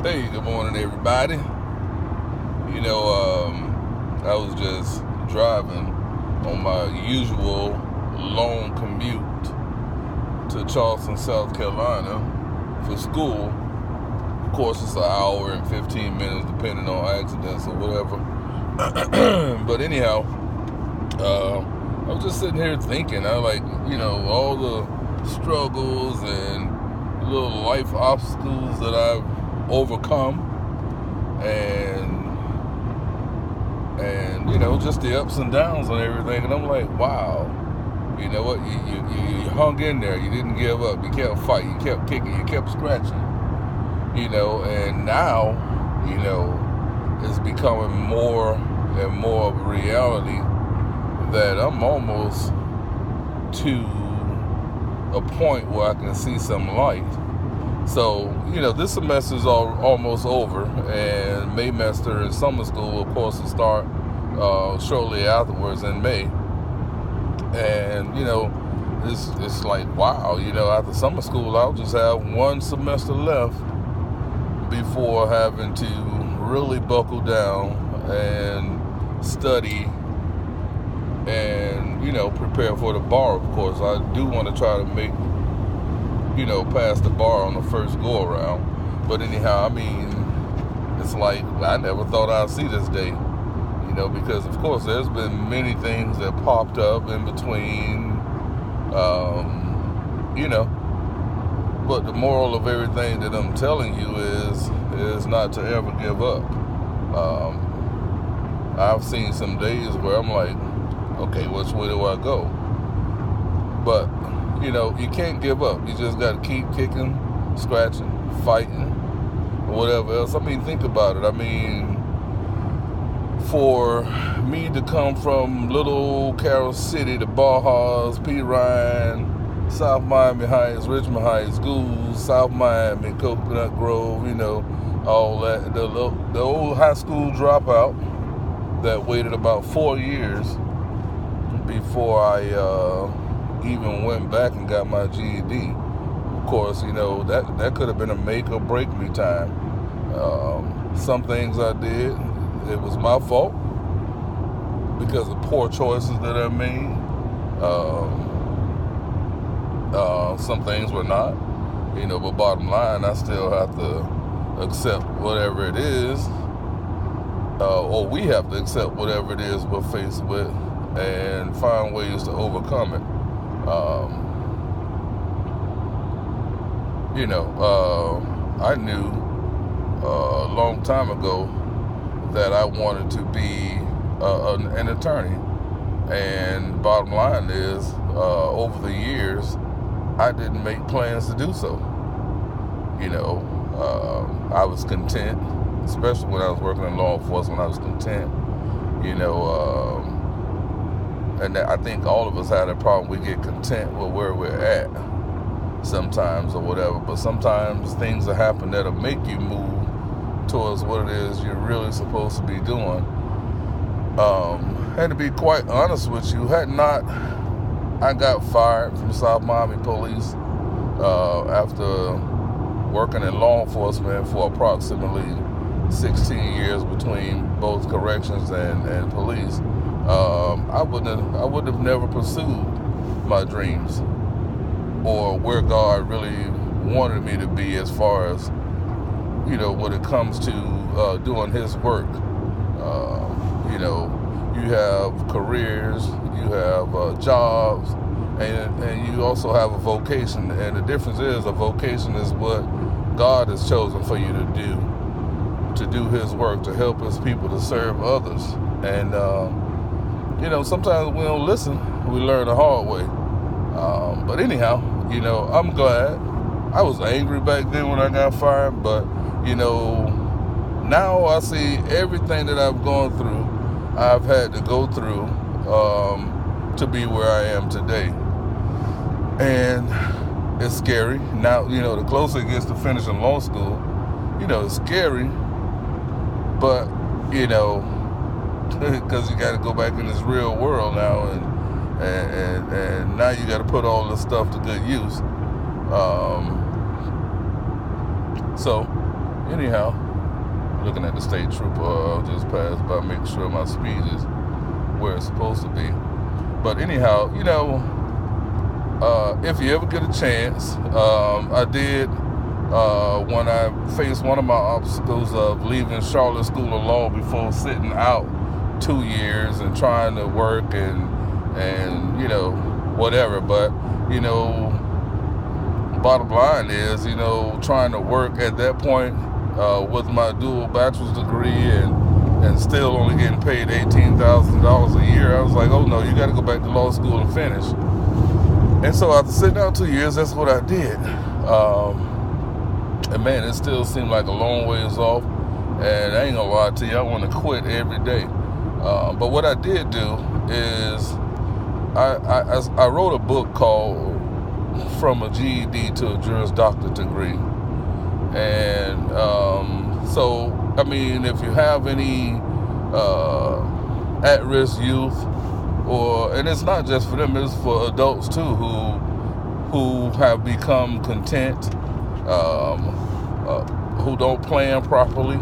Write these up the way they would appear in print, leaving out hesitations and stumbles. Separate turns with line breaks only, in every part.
Hey, good morning, everybody. I was just driving on my usual long commute to Charleston, South Carolina for school. Of course, it's an hour and 15 minutes, depending on accidents or whatever. But anyhow, I was just sitting here thinking, all the struggles and little life obstacles that I've overcome, and just the ups and downs and everything. And I'm like, wow, you know what? You hung in there. You didn't give up. You kept fighting. You kept kicking. You kept scratching. And now, it's becoming more and more of a reality that I'm almost to a point where I can see some light. So, this semester is almost over, and Maymester and summer school, of course, will start shortly afterwards in May. And, it's like, wow, after summer school, I'll just have one semester left before having to really buckle down and study and, prepare for the bar, of course. I do want to try to make pass the bar on the first go around. But anyhow, it's like I never thought I'd see this day, because of course there's been many things that popped up in between, but the moral of everything that I'm telling you is not to ever give up. I've seen some days where I'm like, okay, which way do I go? But you can't give up. You just got to keep kicking, scratching, fighting, or whatever else. Think about it. For me to come from little Carroll City to Bajas, P. Ryan, South Miami Heights, Richmond Heights, schools, South Miami, Coconut Grove, all that. The old high school dropout that waited about 4 years before I even went back and got my GED. Of course, that could have been a make or break me time. Some things I did, it was my fault because of poor choices that I made. Some things were not, but bottom line, I still have to accept whatever it is, or we have to accept whatever it is we're faced with and find ways to overcome it. I knew a long time ago that I wanted to be an attorney, and bottom line is, over the years, I didn't make plans to do so. I was content, especially when I was working in law enforcement. I was content, and I think all of us had a problem. We get content with where we're at sometimes or whatever, but sometimes things will happen that'll make you move towards what it is you're really supposed to be doing. And to be quite honest with you, I got fired from South Miami Police after working in law enforcement for approximately 16 years between both corrections and police. I would have never pursued my dreams or where God really wanted me to be as far as, when it comes to doing His work. You have careers, you have jobs, and you also have a vocation. And the difference is, a vocation is what God has chosen for you to do His work, to help His people, to serve others. And sometimes we don't listen. We learn the hard way. But anyhow, I'm glad. I was angry back then when I got fired, but, now I see everything that I've gone through, I've had to go through to be where I am today. And it's scary. Now, the closer it gets to finishing law school, it's scary, but, because you got to go back in this real world now, and now you got to put all this stuff to good use. So anyhow, looking at the state trooper, I'll just pass by, make sure my speed is where it's supposed to be. But anyhow, if you ever get a chance, I did, when I faced one of my obstacles of leaving Charlotte School of Law before sitting out 2 years and trying to work and whatever. But, bottom line is, trying to work at that point with my dual bachelor's degree and still only getting paid $18,000 a year, I was like, oh no, you got to go back to law school and finish. And so after sitting out 2 years, that's what I did. And man, it still seemed like a long ways off. And I ain't gonna lie to you, I want to quit every day. But what I did do is I wrote a book called From a GED to a Juris Doctorate Degree. And so, I mean, if you have any at-risk youth, and it's not just for them, it's for adults too who have become content, who don't plan properly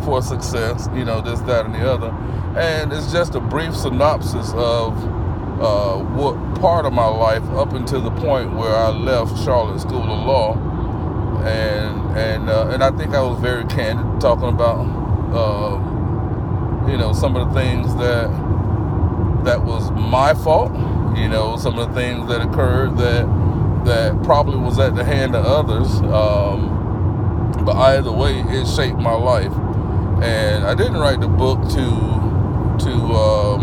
for success, this, that, and the other. And it's just a brief synopsis of what part of my life up until the point where I left Charlotte School of Law, and I think I was very candid talking about some of the things that was my fault, some of the things that occurred that probably was at the hand of others, but either way, it shaped my life. And I didn't write the book to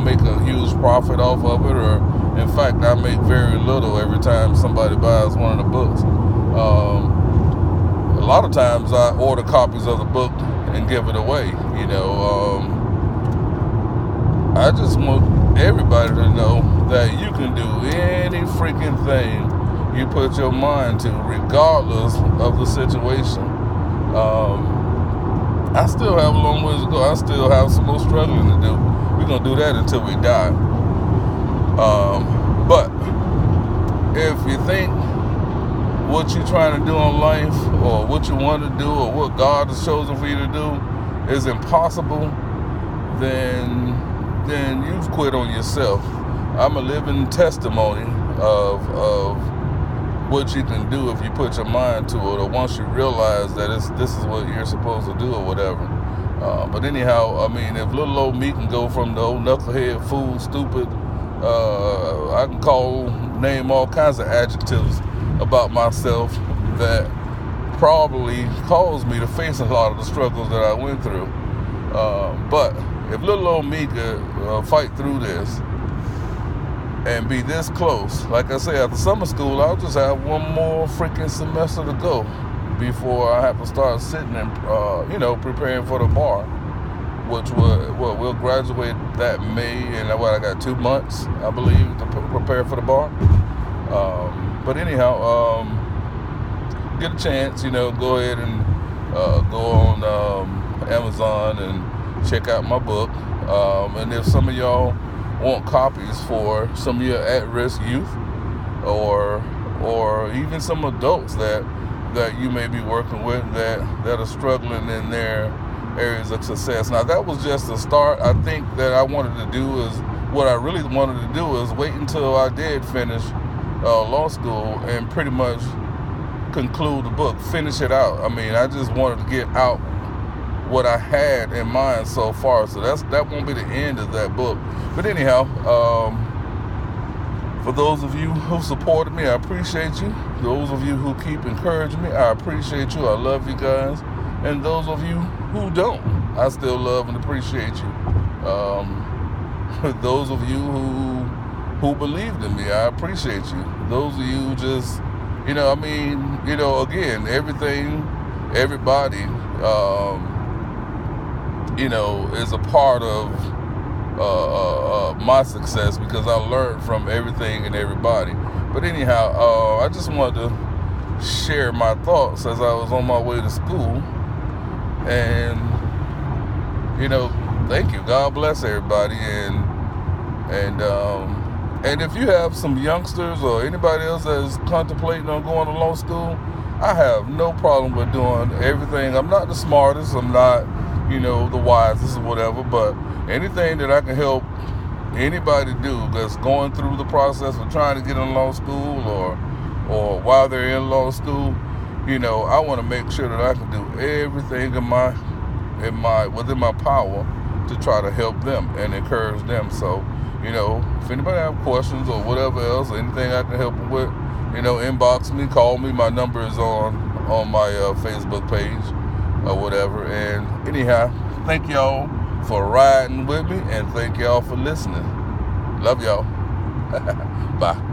make a huge profit off of it, or in fact, I make very little every time somebody buys one of the books. A lot of times I order copies of the book and give it away. I just want everybody to know that you can do any freaking thing you put your mind to, regardless of the situation. I still have a long ways to go. I still have some more struggling to do. We're going to do that until we die. But if you think what you're trying to do in life, or what you want to do, or what God has chosen for you to do is impossible, then you've quit on yourself. I'm a living testimony of what you can do if you put your mind to it, or once you realize that this is what you're supposed to do, or whatever. But anyhow, I mean, if little old me can go from the old knucklehead, fool, stupid, I can name all kinds of adjectives about myself that probably caused me to face a lot of the struggles that I went through. But if little old me could fight through this and be this close, like I say, after summer school, I'll just have one more freaking semester to go before I have to start sitting and, preparing for the bar, which we'll graduate that May, and I got 2 months, I believe, to prepare for the bar. But anyhow, get a chance, go ahead and go on Amazon and check out my book. And if some of y'all want copies for some of your at-risk youth, or even some adults that you may be working with that are struggling in their areas of success. Now, that was just a start. I think that what I really wanted to do is wait until I did finish law school and pretty much conclude the book, finish it out. I mean, I just wanted to get out what I had in mind so far. So that won't be the end of that book. But anyhow, for those of you who supported me, I appreciate you. Those of you who keep encouraging me, I appreciate you. I love you guys. And those of you who don't, I still love and appreciate you. Those of you who believed in me, I appreciate you. Those of you who just, again, everybody, is a part of my success, because I learned from everything and everybody. But anyhow, I just wanted to share my thoughts as I was on my way to school. And, thank you. God bless everybody. And if you have some youngsters or anybody else that is contemplating on going to law school, I have no problem with doing everything. I'm not the smartest. I'm not, the wisest or whatever. But anything that I can help anybody do that's going through the process of trying to get in law school or while they're in law school, I want to make sure that I can do everything within my power to try to help them and encourage them. So, if anybody have questions or whatever else, or anything I can help them with, inbox me, call me. My number is on my Facebook page or whatever. And anyhow, thank y'all for riding with me, and thank y'all for listening. Love y'all. Bye.